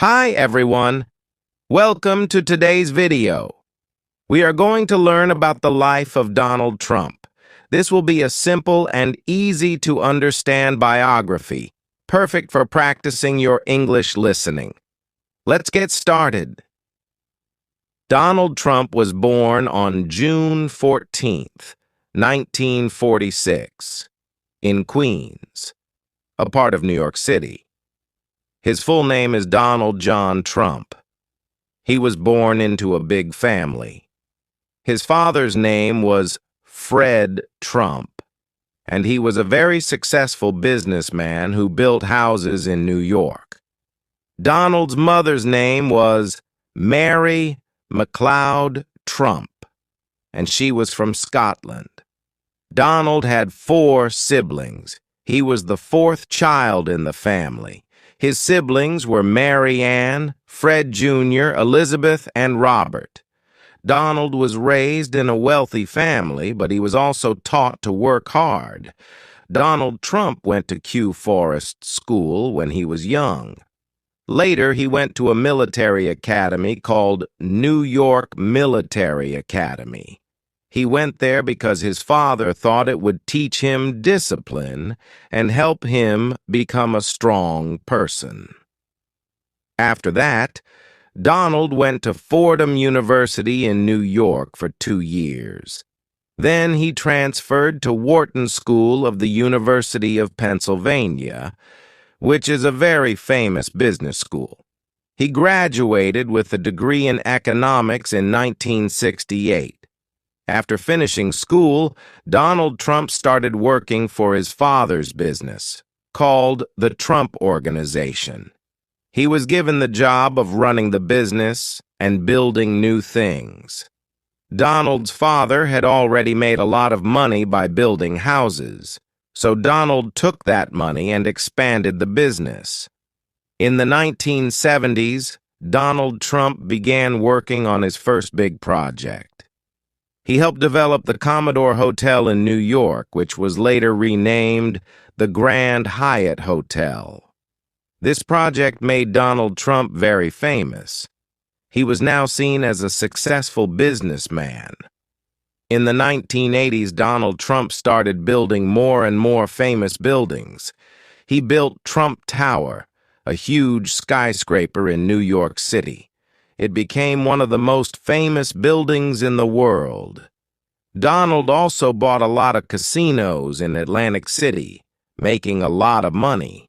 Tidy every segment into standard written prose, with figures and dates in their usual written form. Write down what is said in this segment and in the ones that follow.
Hi everyone, welcome to today's video. We are going to learn about the life of Donald Trump. This will be a simple and easy to understand biography, perfect for practicing your English listening. Let's get started. Donald Trump was born on June 14th, 1946, in Queens, a part of New York City. His full name is Donald John Trump. He was born into a big family. His father's name was Fred Trump, and he was a very successful businessman who built houses in New York. Donald's mother's name was Mary MacLeod Trump, and she was from Scotland. Donald had 4 siblings. He was the 4th child in the family. His siblings were Mary Ann, Fred Jr., Elizabeth, and Robert. Donald was raised in a wealthy family, but he was also taught to work hard. Donald Trump went to Kew Forest School when he was young. Later, he went to a military academy called New York Military Academy. He went there because his father thought it would teach him discipline and help him become a strong person. After that, Donald went to Fordham University in New York for 2 years. Then he transferred to Wharton School of the University of Pennsylvania, which is a very famous business school. He graduated with a degree in economics in 1968. After finishing school, Donald Trump started working for his father's business, called the Trump Organization. He was given the job of running the business and building new things. Donald's father had already made a lot of money by building houses, so Donald took that money and expanded the business. In the 1970s, Donald Trump began working on his first big project. He helped develop the Commodore Hotel in New York, which was later renamed the Grand Hyatt Hotel. This project made Donald Trump very famous. He was now seen as a successful businessman. In the 1980s, Donald Trump started building more and more famous buildings. He built Trump Tower, a huge skyscraper in New York City. It became one of the most famous buildings in the world. Donald also bought a lot of casinos in Atlantic City, making a lot of money.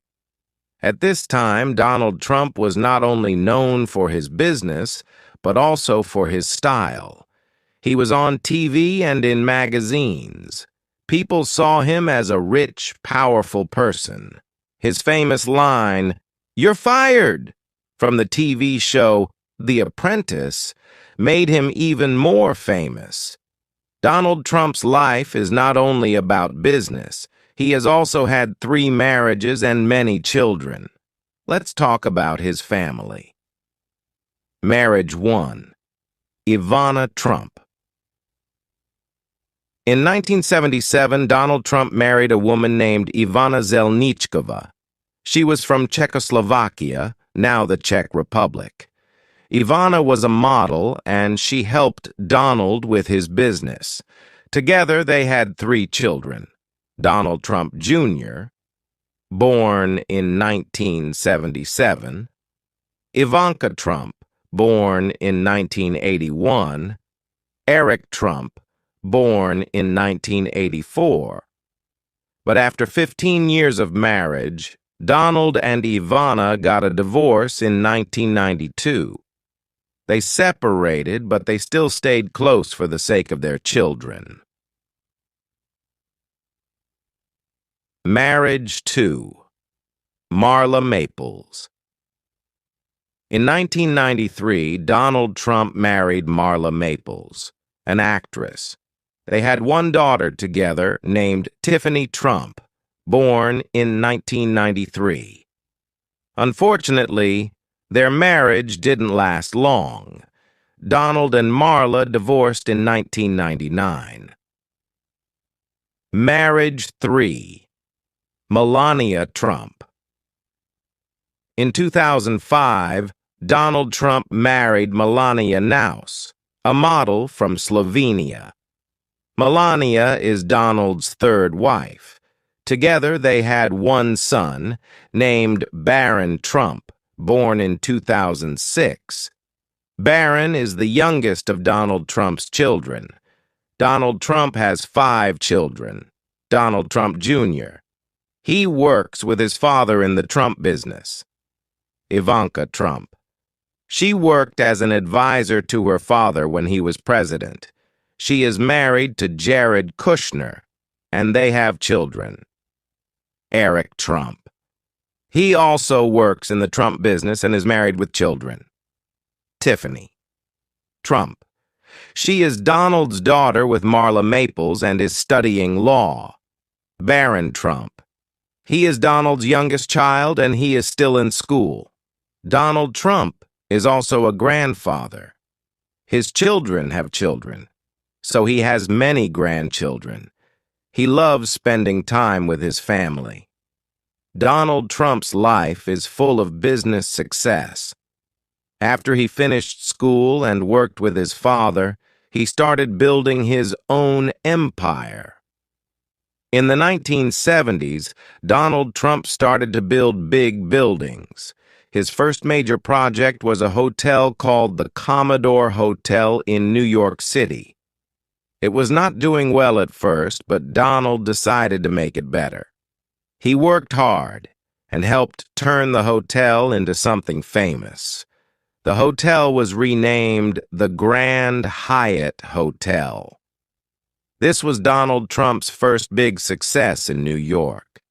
At this time, Donald Trump was not only known for his business, but also for his style. He was on TV and in magazines. People saw him as a rich, powerful person. His famous line, "You're fired," from the TV show The Apprentice, made him even more famous. Donald Trump's life is not only about business. He has also had 3 marriages and many children. Let's talk about his family. Marriage 1. Ivana Trump. In 1977, Donald Trump married a woman named Ivana Zelničková. She was from Czechoslovakia, now the Czech Republic. Ivana was a model, and she helped Donald with his business. Together, they had 3 children. Donald Trump Jr., born in 1977, Ivanka Trump, born in 1981, Eric Trump, born in 1984. But after 15 years of marriage, Donald and Ivana got a divorce in 1992. They separated, but they still stayed close for the sake of their children. Marriage 2. Marla Maples. In 1993, Donald Trump married Marla Maples, an actress. They had 1 daughter together named Tiffany Trump, born in 1993. Unfortunately, their marriage didn't last long. Donald and Marla divorced in 1999. Marriage 3. Melania Trump. In 2005, Donald Trump married Melania Naus, a model from Slovenia. Melania is Donald's third wife. Together, they had one son, named Barron Trump, born in 2006. Barron is the youngest of Donald Trump's children. Donald Trump has 5 children. Donald Trump Jr. He works with his father in the Trump business. Ivanka Trump. She worked as an advisor to her father when he was president. She is married to Jared Kushner, and they have children. Eric Trump. He also works in the Trump business and is married with children. Tiffany Trump. She is Donald's daughter with Marla Maples and is studying law. Barron Trump. He is Donald's youngest child and he is still in school. Donald Trump is also a grandfather. His children have children, so he has many grandchildren. He loves spending time with his family. Donald Trump's life is full of business success. After he finished school and worked with his father, he started building his own empire. In the 1970s, Donald Trump started to build big buildings. His first major project was a hotel called the Commodore Hotel in New York City. It was not doing well at first, but Donald decided to make it better. He worked hard and helped turn the hotel into something famous. The hotel was renamed the Grand Hyatt Hotel. This was Donald Trump's first big success in New York.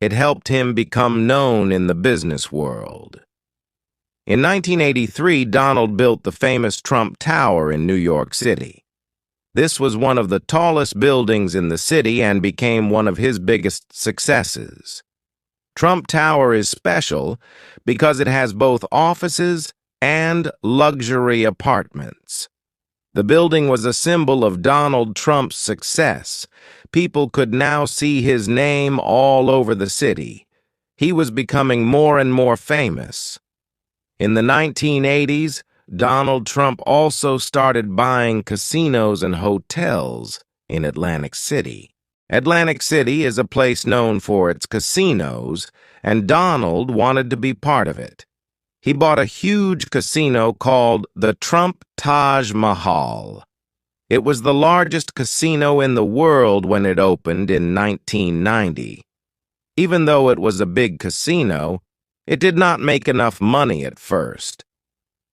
It helped him become known in the business world. In 1983, Donald built the famous Trump Tower in New York City. This was one of the tallest buildings in the city and became one of his biggest successes. Trump Tower is special because it has both offices and luxury apartments. The building was a symbol of Donald Trump's success. People could now see his name all over the city. He was becoming more and more famous. In the 1980s, Donald Trump also started buying casinos and hotels in Atlantic City. Atlantic City is a place known for its casinos, and Donald wanted to be part of it. He bought a huge casino called the Trump Taj Mahal. It was the largest casino in the world when it opened in 1990. Even though it was a big casino, it did not make enough money at first.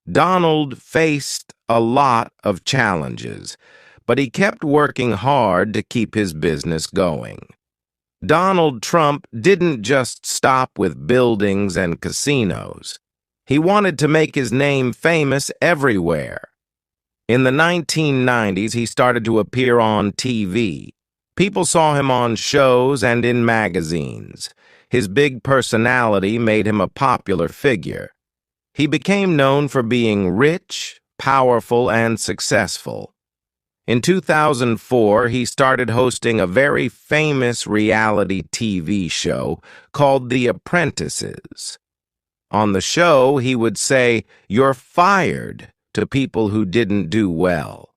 Donald faced a lot of challenges, but he kept working hard to keep his business going. Donald Trump didn't just stop with buildings and casinos. He wanted to make his name famous everywhere. In the 1990s, he started to appear on TV. People saw him on shows and in magazines. His big personality made him a popular figure. He became known for being rich, powerful, and successful. In 2004, he started hosting a very famous reality TV show called The Apprentices. On the show, he would say, "You're fired," to people who didn't do well.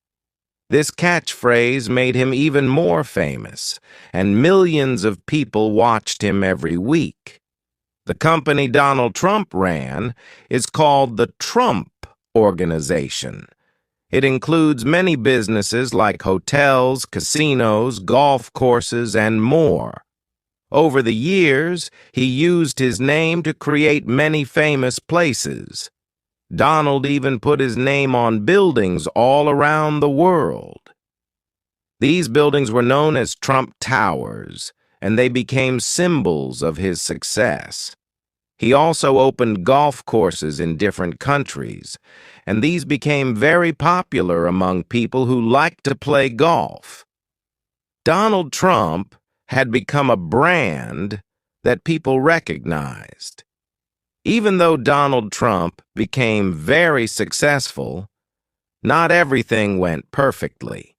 This catchphrase made him even more famous, and millions of people watched him every week. The company Donald Trump ran is called the Trump Organization. It includes many businesses like hotels, casinos, golf courses, and more. Over the years, he used his name to create many famous places. Donald even put his name on buildings all around the world. These buildings were known as Trump Towers, and they became symbols of his success. He also opened golf courses in different countries, and these became very popular among people who liked to play golf. Donald Trump had become a brand that people recognized. Even though Donald Trump became very successful, not everything went perfectly.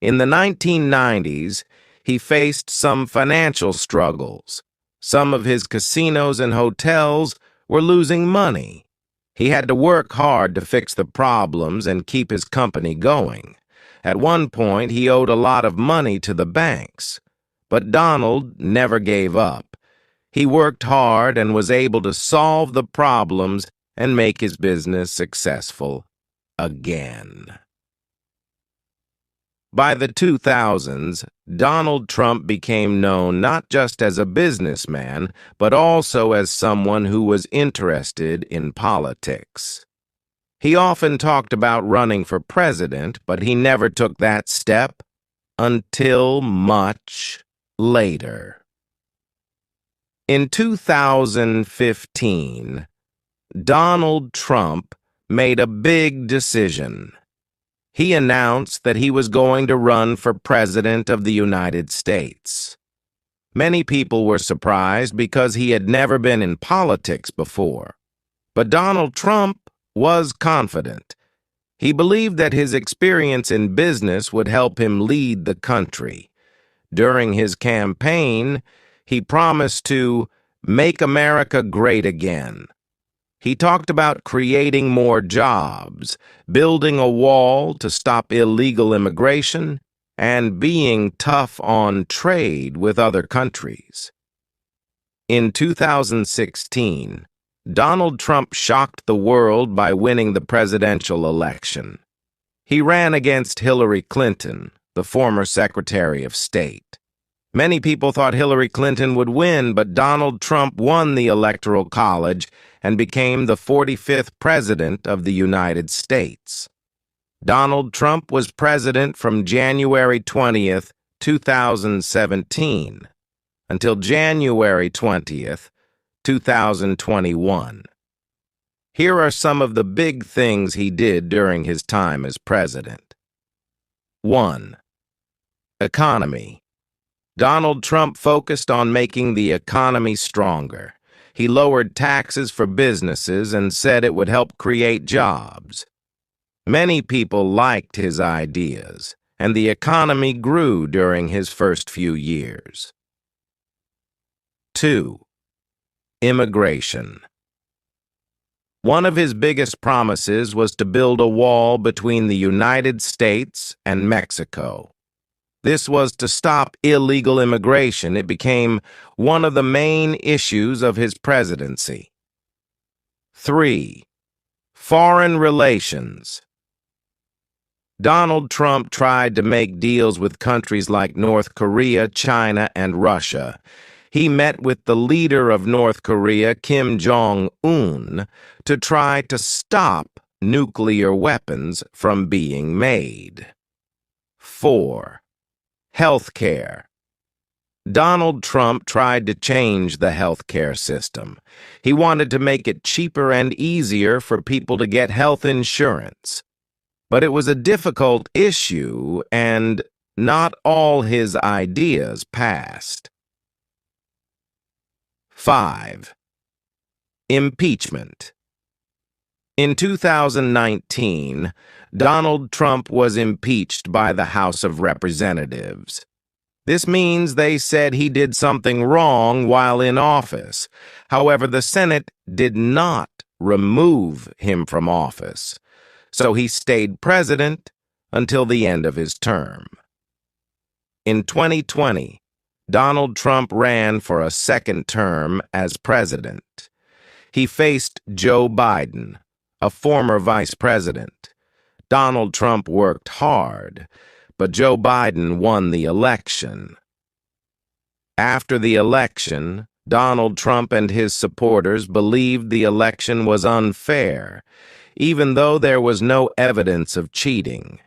In the 1990s, he faced some financial struggles. Some of his casinos and hotels were losing money. He had to work hard to fix the problems and keep his company going. At one point, he owed a lot of money to the banks. But Donald never gave up. He worked hard and was able to solve the problems and make his business successful again. By the 2000s, Donald Trump became known not just as a businessman, but also as someone who was interested in politics. He often talked about running for president, but he never took that step until much later. In 2015, Donald Trump made a big decision. He announced that he was going to run for President of the United States. Many people were surprised because he had never been in politics before. But Donald Trump was confident. He believed that his experience in business would help him lead the country. During his campaign, he promised to make America great again. He talked about creating more jobs, building a wall to stop illegal immigration, and being tough on trade with other countries. In 2016, Donald Trump shocked the world by winning the presidential election. He ran against Hillary Clinton, the former Secretary of State. Many people thought Hillary Clinton would win, but Donald Trump won the Electoral College and became the 45th President of the United States. Donald Trump was president from January 20th, 2017, until January 20th, 2021. Here are some of the big things he did during his time as president. 1. Economy. Donald Trump focused on making the economy stronger. He lowered taxes for businesses and said it would help create jobs. Many people liked his ideas, and the economy grew during his first few years. 2. Immigration. One of his biggest promises was to build a wall between the United States and Mexico. This was to stop illegal immigration. It became one of the main issues of his presidency. 3. Foreign relations. Donald Trump tried to make deals with countries like North Korea, China, and Russia. He met with the leader of North Korea, Kim Jong-un, to try to stop nuclear weapons from being made. 4. Healthcare. Donald Trump tried to change the healthcare system. He wanted to make it cheaper and easier for people to get health insurance. But it was a difficult issue, and not all his ideas passed. 5. Impeachment. In 2019, Donald Trump was impeached by the House of Representatives. This means they said he did something wrong while in office. However, the Senate did not remove him from office, so he stayed president until the end of his term. In 2020, Donald Trump ran for a second term as president. He faced Joe Biden, a former vice president. Donald Trump worked hard, but Joe Biden won the election. After the election, Donald Trump and his supporters believed the election was unfair, even though there was no evidence of cheating.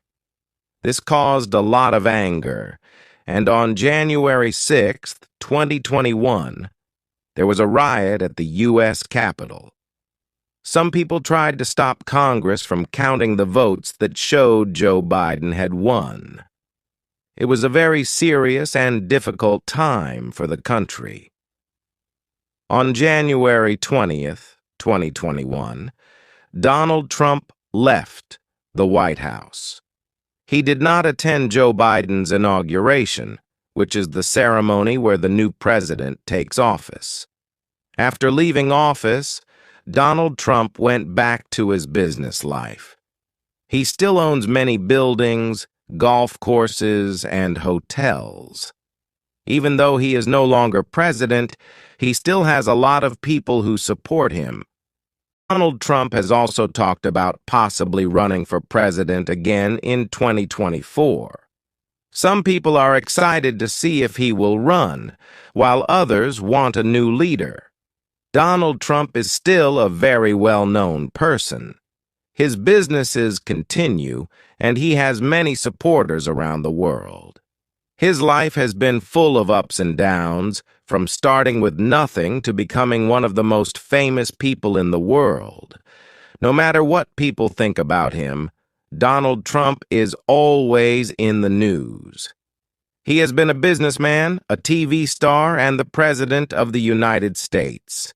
This caused a lot of anger, and on January 6, 2021, there was a riot at the U.S. Capitol. Some people tried to stop Congress from counting the votes that showed Joe Biden had won. It was a very serious and difficult time for the country. On January 20th, 2021, Donald Trump left the White House. He did not attend Joe Biden's inauguration, which is the ceremony where the new president takes office. After leaving office, Donald Trump went back to his business life. He still owns many buildings, golf courses, and hotels. Even though he is no longer president, he still has a lot of people who support him. Donald Trump has also talked about possibly running for president again in 2024. Some people are excited to see if he will run, while others want a new leader. Donald Trump is still a very well-known person. His businesses continue, and he has many supporters around the world. His life has been full of ups and downs, from starting with nothing to becoming one of the most famous people in the world. No matter what people think about him, Donald Trump is always in the news. He has been a businessman, a TV star, and the President of the United States.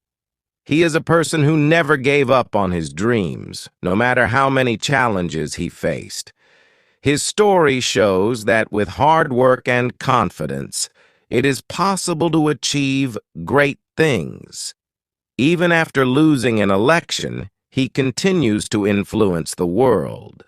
He is a person who never gave up on his dreams, no matter how many challenges he faced. His story shows that with hard work and confidence, it is possible to achieve great things. Even after losing an election, he continues to influence the world.